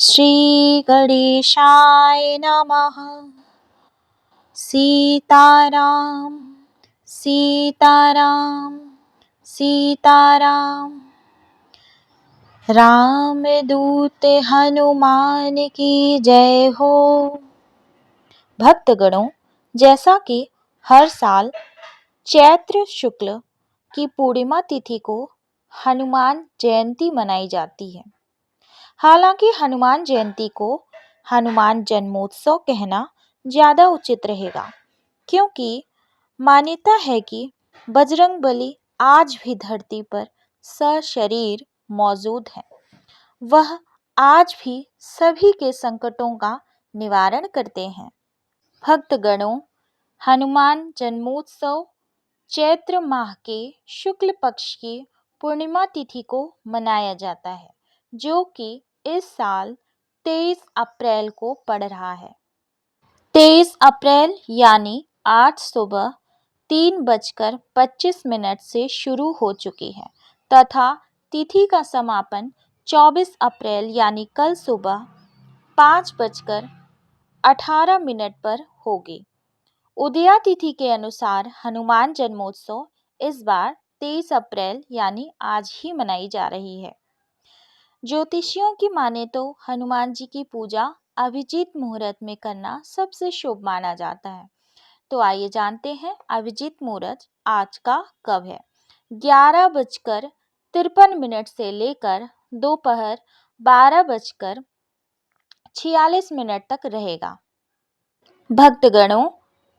श्री गणेशाय नमः। सीताराम सीताराम सीताराम। रामदूत हनुमान की जय हो। भक्तगणों, जैसा कि हर साल चैत्र शुक्ल की पूर्णिमा तिथि को हनुमान जयंती मनाई जाती है। हालांकि हनुमान जयंती को हनुमान जन्मोत्सव कहना ज़्यादा उचित रहेगा, क्योंकि मान्यता है कि बजरंगबली आज भी धरती पर सशरीर मौजूद है। वह आज भी सभी के संकटों का निवारण करते हैं। भक्तगणों, हनुमान जन्मोत्सव चैत्र माह के शुक्ल पक्ष की पूर्णिमा तिथि को मनाया जाता है, जो कि इस साल 23 अप्रैल को पड़ रहा है। 23 अप्रैल यानी आज सुबह 3:25 से शुरू हो चुकी है तथा तिथि का समापन 24 अप्रैल यानी कल सुबह 5:18 पर होगी। उदया तिथि के अनुसार हनुमान जन्मोत्सव इस बार 23 अप्रैल यानी आज ही मनाई जा रही है। ज्योतिषियों की माने तो हनुमान जी की पूजा अभिजीत मुहूर्त में करना सबसे शुभ माना जाता है। तो आइए जानते हैं अभिजीत मुहूर्त आज का कब है। 11:53 से लेकर दोपहर 12:46 तक रहेगा। भक्तगणों,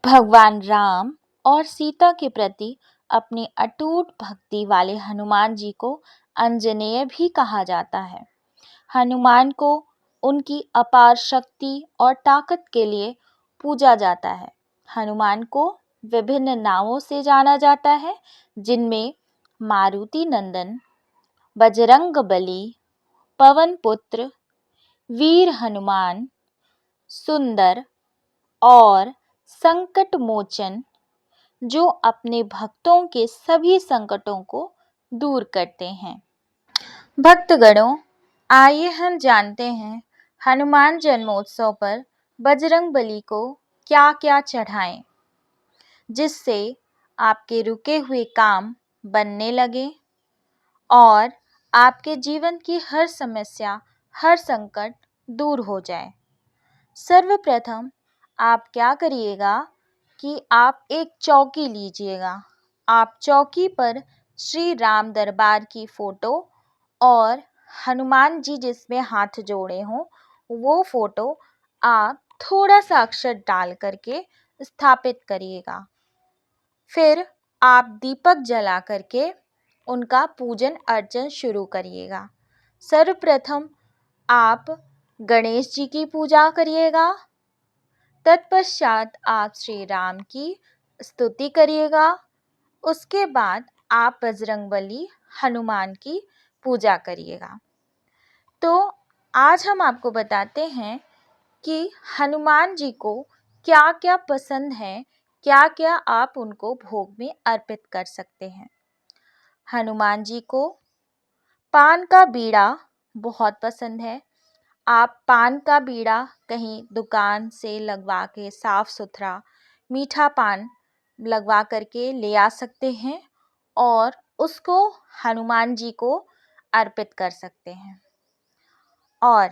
भगवान राम और सीता के प्रति अपनी अटूट भक्ति वाले हनुमान जी को अंजनेय भी कहा जाता है। हनुमान को उनकी अपार शक्ति और ताकत के लिए पूजा जाता है। हनुमान को विभिन्न नामों से जाना जाता है, जिनमें मारुति नंदन, बजरंगबली, पवन पुत्र, वीर हनुमान, सुंदर और संकट मोचन, जो अपने भक्तों के सभी संकटों को दूर करते हैं। भक्तगणों, आइए हम जानते हैं हनुमान जन्मोत्सव पर बजरंगबली को क्या क्या चढ़ाएं, जिससे आपके रुके हुए काम बनने लगे और आपके जीवन की हर समस्या, हर संकट दूर हो जाए। सर्वप्रथम आप क्या करिएगा कि आप एक चौकी लीजिएगा। आप चौकी पर श्री राम दरबार की फोटो और हनुमान जी जिसमें हाथ जोड़े हों वो फोटो आप थोड़ा सा अक्षर डाल करके स्थापित करिएगा। फिर आप दीपक जला करके उनका पूजन अर्चन शुरू करिएगा। सर्वप्रथम आप गणेश जी की पूजा करिएगा। तत्पश्चात आप श्री राम की स्तुति करिएगा। उसके बाद आप बजरंगबली हनुमान की पूजा करिएगा। तो आज हम आपको बताते हैं कि हनुमान जी को क्या क्या पसंद है, क्या क्या आप उनको भोग में अर्पित कर सकते हैं। हनुमान जी को पान का बीड़ा बहुत पसंद है। आप पान का बीड़ा कहीं दुकान से लगवा के साफ सुथरा मीठा पान लगवा करके ले आ सकते हैं और उसको हनुमान जी को अर्पित कर सकते हैं। और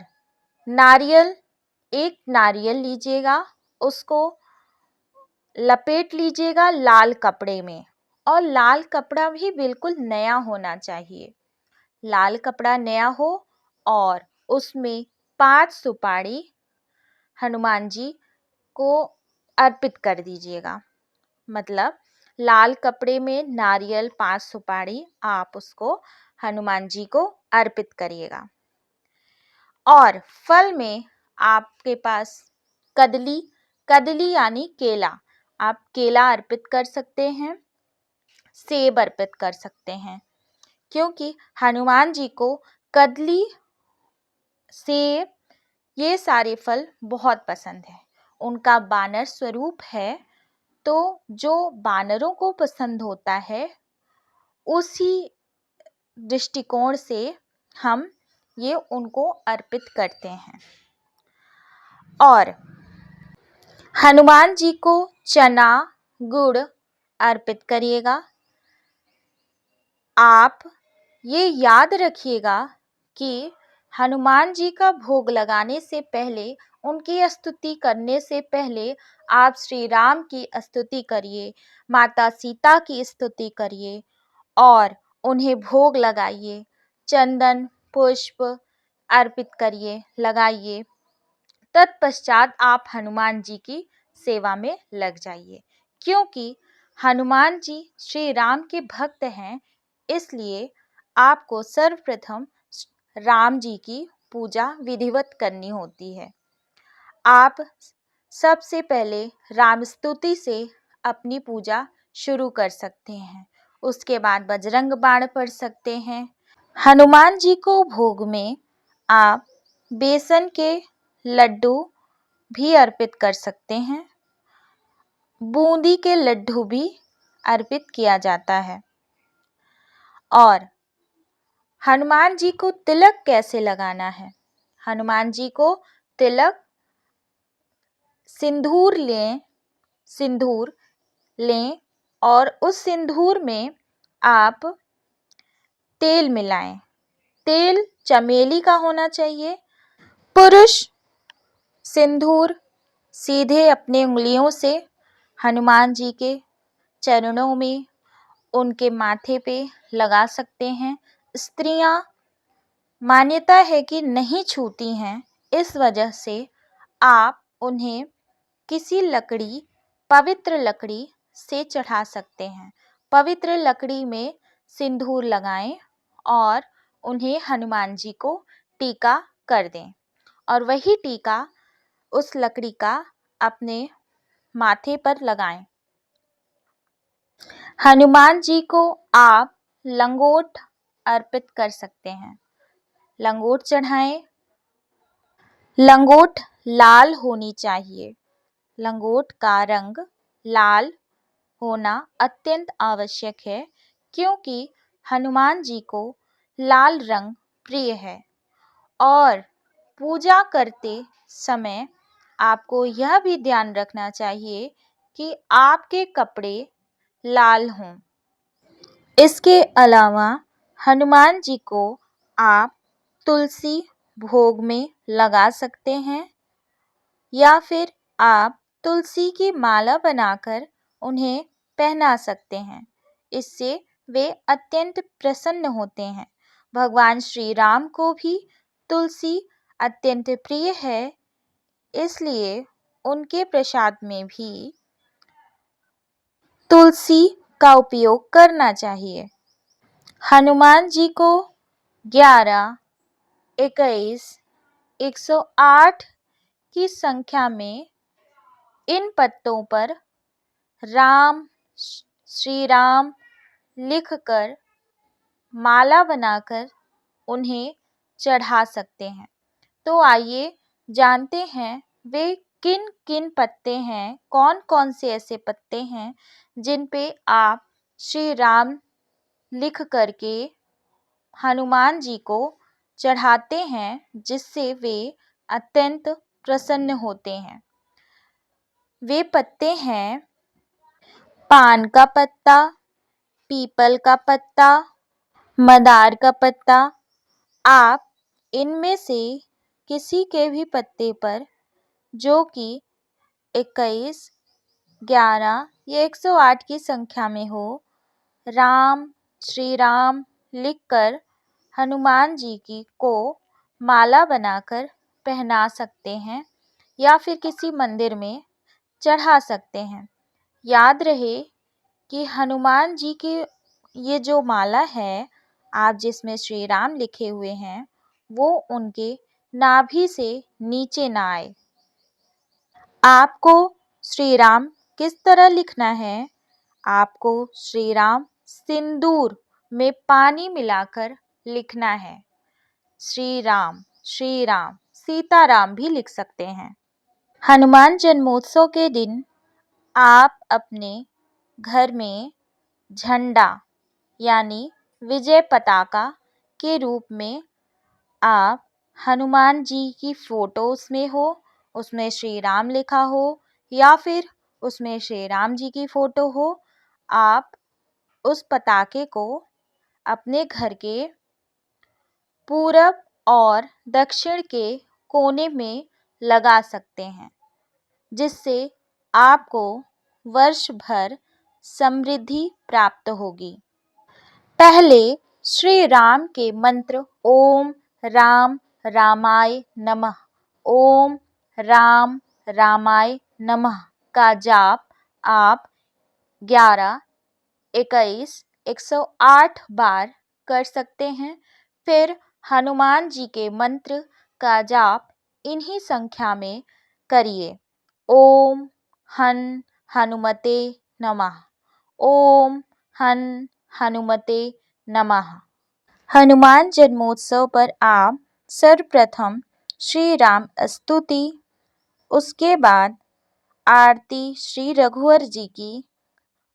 नारियल, एक नारियल लीजिएगा, उसको लपेट लीजिएगा लाल कपड़े में, और लाल कपड़ा भी बिल्कुल नया होना चाहिए। लाल कपड़ा नया हो और उसमें 5 सुपारी हनुमान जी को अर्पित कर दीजिएगा। मतलब लाल कपड़े में नारियल 5 सुपारी आप उसको हनुमान जी को अर्पित करिएगा। और फल में आपके पास कदली यानी केला, आप केला अर्पित कर सकते हैं, सेब अर्पित कर सकते हैं, क्योंकि हनुमान जी को कदली, सेब ये सारे फल बहुत पसंद है। उनका बानर स्वरूप है, तो जो बानरों को पसंद होता है उसी दृष्टिकोण से हम ये उनको अर्पित करते हैं। और हनुमान जी को चना गुड़ अर्पित करिएगा। आप ये याद रखिएगा कि हनुमान जी का भोग लगाने से पहले, उनकी स्तुति करने से पहले आप श्री राम की स्तुति करिए, माता सीता की स्तुति करिए और उन्हें भोग लगाइए, चंदन पुष्प अर्पित करिए, लगाइए। तत्पश्चात आप हनुमान जी की सेवा में लग जाइए, क्योंकि हनुमान जी श्री राम के भक्त हैं, इसलिए आपको सर्वप्रथम राम जी की पूजा विधिवत करनी होती है। आप सबसे पहले राम स्तुति से अपनी पूजा शुरू कर सकते हैं, उसके बाद बजरंग बाण पढ़ सकते हैं। हनुमान जी को भोग में आप बेसन के लड्डू भी अर्पित कर सकते हैं, बूंदी के लड्डू भी अर्पित किया जाता है। और हनुमान जी को तिलक कैसे लगाना है? हनुमान जी को तिलक सिंदूर लें और उस सिंदूर में आप तेल मिलाएं। तेल चमेली का होना चाहिए। पुरुष सिंदूर सीधे अपने उंगलियों से हनुमान जी के चरणों में, उनके माथे पे लगा सकते हैं। स्त्रियां मान्यता है कि नहीं छूती हैं, इस वजह से आप उन्हें किसी लकड़ी, पवित्र लकड़ी से चढ़ा सकते हैं। पवित्र लकड़ी में सिंदूर लगाएं और उन्हें हनुमान जी को टीका कर दें और वही टीका उस लकड़ी का अपने माथे पर लगाएं। हनुमान जी को आप लंगोट अर्पित कर सकते हैं, लंगोट चढ़ाएं। लंगोट लाल होनी चाहिए। लंगोट का रंग लाल होना अत्यंत आवश्यक है, क्योंकि हनुमान जी को लाल रंग प्रिय है। और पूजा करते समय आपको यह भी ध्यान रखना चाहिए कि आपके कपड़े लाल हों। इसके अलावा हनुमान जी को आप तुलसी भोग में लगा सकते हैं या फिर आप तुलसी की माला बनाकर उन्हें पहना सकते हैं। इससे वे अत्यंत प्रसन्न होते हैं। भगवान श्री राम को भी तुलसी अत्यंत प्रिय है, इसलिए उनके प्रसाद में भी तुलसी का उपयोग करना चाहिए। हनुमान जी को 11, 21, 108 की संख्या में इन पत्तों पर राम श्री राम लिखकर माला बनाकर उन्हें चढ़ा सकते हैं। तो आइए जानते हैं वे किन किन पत्ते हैं, कौन कौन से ऐसे पत्ते हैं जिन पे आप श्री राम लिख करके हनुमान जी को चढ़ाते हैं, जिससे वे अत्यंत प्रसन्न होते हैं। वे पत्ते हैं पान का पत्ता, पीपल का पत्ता, मदार का पत्ता। आप इनमें से किसी के भी पत्ते पर, जो कि 21, 11 या 108 की संख्या में हो, राम श्री राम लिखकर हनुमान जी की को माला बनाकर पहना सकते हैं या फिर किसी मंदिर में चढ़ा सकते हैं। याद रहे कि हनुमान जी की ये जो माला है, आप जिसमें श्री राम लिखे हुए हैं, वो उनके नाभि से नीचे ना आए। आपको श्री राम किस तरह लिखना है? आपको श्री राम सिंदूर में पानी मिलाकर लिखना है। श्री राम, सीताराम भी लिख सकते हैं। हनुमान जन्मोत्सव के दिन आप अपने घर में झंडा यानी विजय पताका के रूप में आप हनुमान जी की फोटो उसमें हो, उसमें श्री राम लिखा हो या फिर उसमें श्री राम जी की फोटो हो, आप उस पताके को अपने घर के पूरब और दक्षिण के कोने में लगा सकते हैं, जिससे आपको वर्ष भर समृद्धि प्राप्त होगी। पहले श्री राम के मंत्र ओम राम रामाय नमः, ओम राम रामाय नमः का जाप आप 11, 21, 108 बार कर सकते हैं। फिर हनुमान जी के मंत्र का जाप इन्हीं संख्या में करिए। ओम हनुमते नमः, ओम हनुमते नमः। हनुमान जन्मोत्सव पर आप सर्वप्रथम श्री राम स्तुति, उसके बाद आरती श्री रघुवर जी की,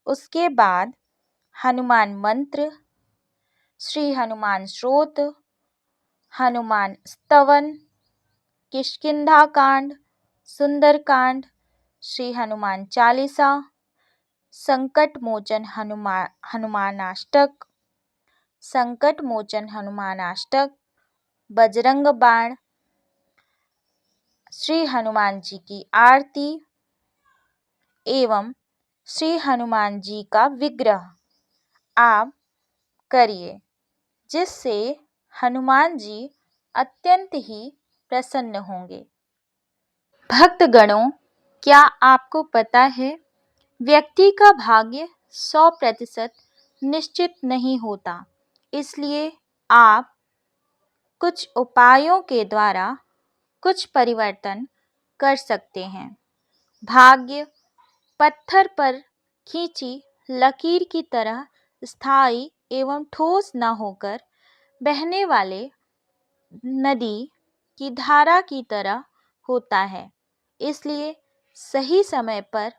उसके बाद हनुमान मंत्र, श्री हनुमान स्तोत्र, हनुमान स्तवन, किष्किंधा कांड, सुंदर कांड, श्री हनुमान चालीसा, संकट मोचन हनुमानाष्टक, संकट मोचन हनुमानाष्टक, बजरंग बाण, श्री हनुमान जी की आरती एवं श्री हनुमान जी का विग्रह आप करिए, जिससे हनुमान जी अत्यंत ही प्रसन्न होंगे। भक्तगणों, क्या आपको पता है व्यक्ति का भाग्य 100% निश्चित नहीं होता, इसलिए आप कुछ उपायों के द्वारा कुछ परिवर्तन कर सकते हैं। भाग्य पत्थर पर खींची लकीर की तरह स्थायी एवं ठोस न होकर बहने वाले नदी की धारा की तरह होता है। इसलिए सही समय पर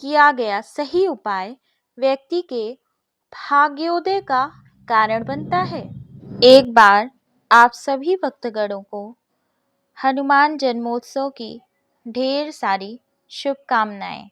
किया गया सही उपाय व्यक्ति के भाग्योदय का कारण बनता है। एक बार आप सभी भक्तगणों को हनुमान जन्मोत्सव की ढेर सारी शुभकामनाएं।